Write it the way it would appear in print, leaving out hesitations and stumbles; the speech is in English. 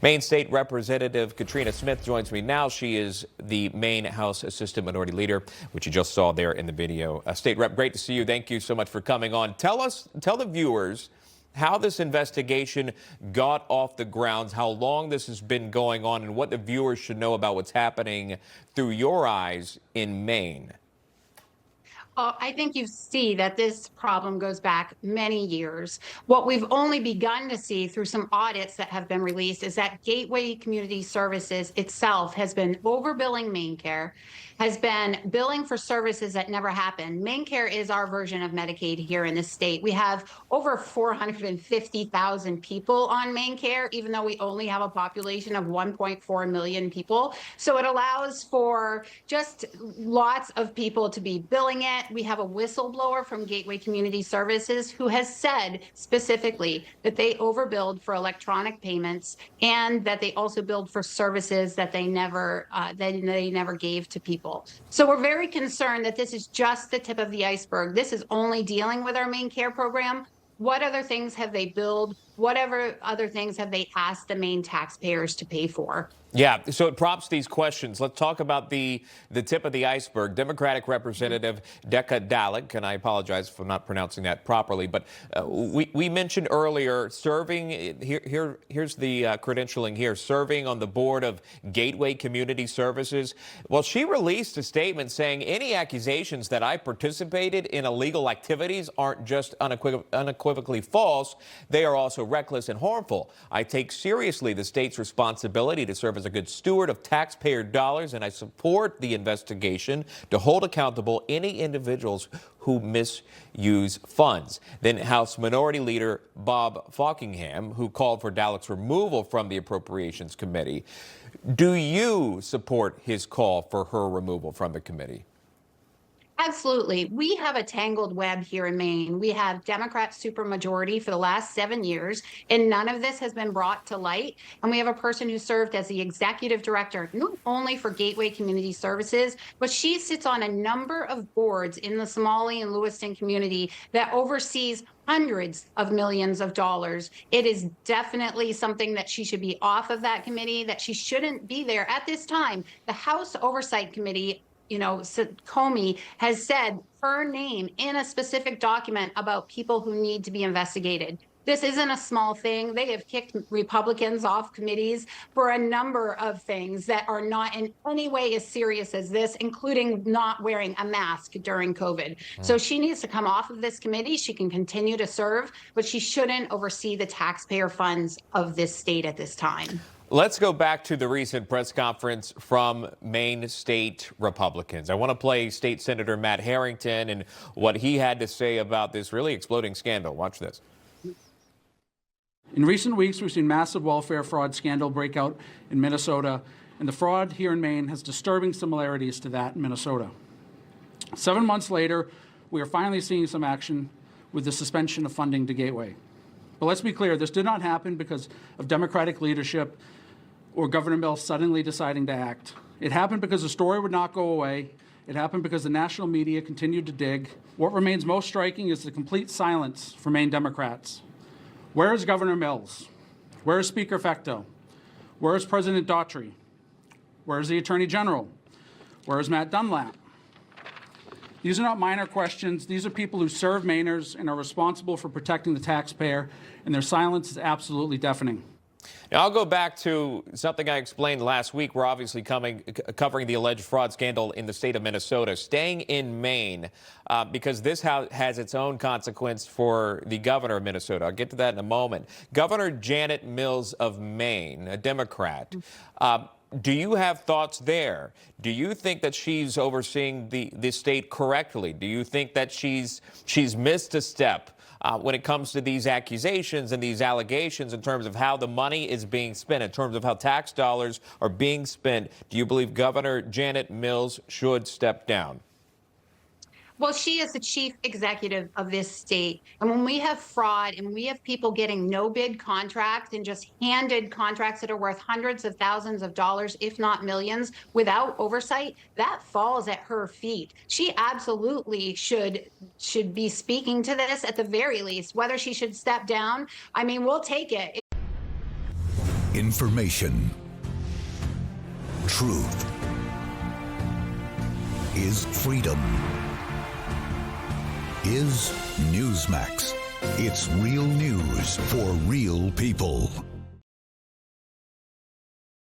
Maine State Representative Katrina Smith joins me now. She is the Maine House Assistant Minority Leader, which you just saw there in the video. State Rep, great to see you. Thank you so much for coming on. Tell the viewers how this investigation got off the grounds, how long this has been going on, and what the viewers should know about what's happening through your eyes in Maine. I think you see that this problem goes back many years. What we've only begun to see through some audits that have been released is that Gateway Community Services itself has been overbilling MaineCare, has been billing for services that never happened. MaineCare is our version of Medicaid here in the state. We have over 450,000 people on MaineCare, even though we only have a population of 1.4 million people. So it allows for just lots of people to be billing it. We have a whistleblower from Gateway Community Services who has said specifically that they overbilled for electronic payments and that they also billed for services that they never gave to people. So we're very concerned that this is just the tip of the iceberg. This is only dealing with our MaineCare program. What other things have they billed? Whatever other things have they asked the Maine taxpayers to pay for? Yeah, so it prompts these questions. Let's talk about the tip of the iceberg. Democratic Representative Dhalac, and I apologize for not pronouncing that properly, but we mentioned earlier serving, here's the credentialing here, serving on the board of Gateway Community Services. Well, she released a statement saying any accusations that I participated in illegal activities aren't just unequivocally false, they are also reckless and harmful. I take seriously the state's responsibility to serve as a good steward of taxpayer dollars, and I support the investigation to hold accountable any individuals who misuse funds. Then House Minority Leader Bob Fockingham, who called for Dhalac's removal from the Appropriations Committee. Do you support his call for her removal from the committee? Absolutely. We have a tangled web here in Maine. We have Democrat supermajority for the last 7 years, and none of this has been brought to light. And we have a person who served as the executive director, not only for Gateway Community Services, but she sits on a number of boards in the Somali and Lewiston community that oversees hundreds of millions of dollars. It is definitely something that she should be off of that committee, that she shouldn't be there at this time. The House Oversight Committee, Comey has said her name in a specific document about people who need to be investigated. This isn't a small thing. They have kicked Republicans off committees for a number of things that are not in any way as serious as this, including not wearing a mask during COVID. So she needs to come off of this committee. She can continue to serve, but she shouldn't oversee the taxpayer funds of this state at this time. Let's go back to the recent press conference from Maine State Republicans. I want to play State Senator Matt Harrington and what he had to say about this really exploding scandal. Watch this. In recent weeks, we've seen massive welfare fraud scandal break out in Minnesota, and the fraud here in Maine has disturbing similarities to that in Minnesota. 7 months later, we are finally seeing some action with the suspension of funding to Gateway. But let's be clear, this did not happen because of Democratic leadership or Governor Mills suddenly deciding to act. It happened because the story would not go away. It happened because the national media continued to dig. What remains most striking is the complete silence from Maine Democrats. Where is Governor Mills? Where is Speaker Fecteau? Where is President Daughtry? Where is the Attorney General? Where is Matt Dunlap? These are not minor questions. These are people who serve Mainers and are responsible for protecting the taxpayer, and their silence is absolutely deafening. Now, I'll go back to something I explained last week. We're obviously covering the alleged fraud scandal in the state of Minnesota, staying in Maine, because this has its own consequence for the governor of Minnesota. I'll get to that in a moment. Governor Janet Mills of Maine, a Democrat, do you have thoughts there? Do you think that she's overseeing the state correctly? Do you think that she's missed a step when it comes to these accusations and these allegations in terms of how the money is being spent, in terms of how tax dollars are being spent? Do you believe Governor Janet Mills should step down? Well, she is the chief executive of this state. And when we have fraud and we have people getting no bid contracts and just handed contracts that are worth hundreds of thousands of dollars, if not millions, without oversight, that falls at her feet. She absolutely should be speaking to this at the very least. Whether she should step down, I mean, we'll take it. Information. Truth is freedom. Is Newsmax. It's real news for real people.